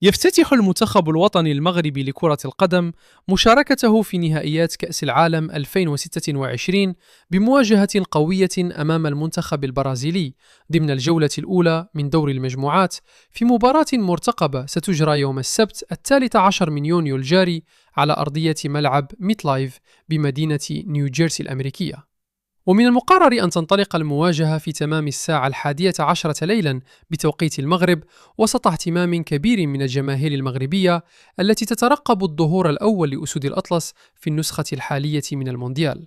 يفتتح المنتخب الوطني المغربي لكرة القدم مشاركته في نهائيات كأس العالم 2026 بمواجهة قوية أمام المنتخب البرازيلي ضمن الجولة الأولى من دور المجموعات في مباراة مرتقبة ستجرى يوم السبت 13 من يونيو الجاري على أرضية ملعب ميت لايف بمدينة نيوجيرسي الأمريكية. ومن المقرر أن تنطلق المواجهة في تمام الساعة 11 ليلا بتوقيت المغرب، وسط اهتمام كبير من الجماهير المغربية التي تترقب الظهور الأول لأسود الأطلس في النسخة الحالية من المونديال.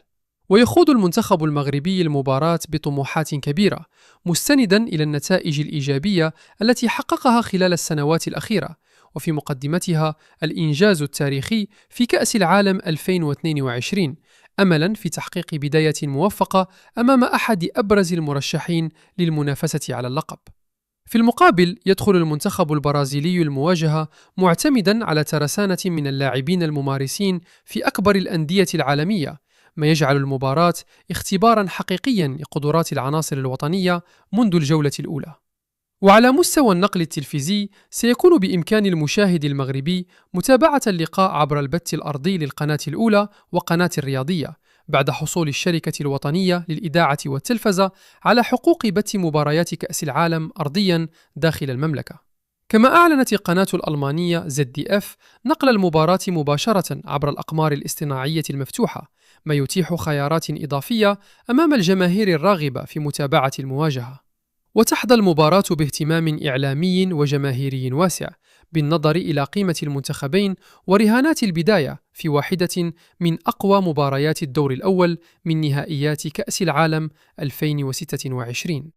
ويخوض المنتخب المغربي المباراة بطموحات كبيرة، مستندا إلى النتائج الإيجابية التي حققها خلال السنوات الأخيرة، وفي مقدمتها الإنجاز التاريخي في كأس العالم 2022، أملا في تحقيق بداية موفقة أمام أحد أبرز المرشحين للمنافسة على اللقب. في المقابل، يدخل المنتخب البرازيلي المواجهة معتمدا على ترسانة من اللاعبين الممارسين في أكبر الأندية العالمية، ما يجعل المباراة اختبارا حقيقيا لقدرات العناصر الوطنية منذ الجولة الأولى. وعلى مستوى النقل التلفزي، سيكون بإمكان المشاهد المغربي متابعة اللقاء عبر البث الأرضي للقناة الأولى وقناة الرياضية، بعد حصول الشركة الوطنية للإذاعة والتلفزة على حقوق بث مباريات كأس العالم أرضيا داخل المملكة. كما أعلنت القناة الألمانية ZDF نقل المباراة مباشرة عبر الأقمار الاصطناعية المفتوحة، ما يتيح خيارات إضافية أمام الجماهير الراغبة في متابعة المواجهة. وتحظى المباراة باهتمام إعلامي وجماهيري واسع، بالنظر إلى قيمة المنتخبين ورهانات البداية في واحدة من أقوى مباريات الدور الأول من نهائيات كأس العالم 2026.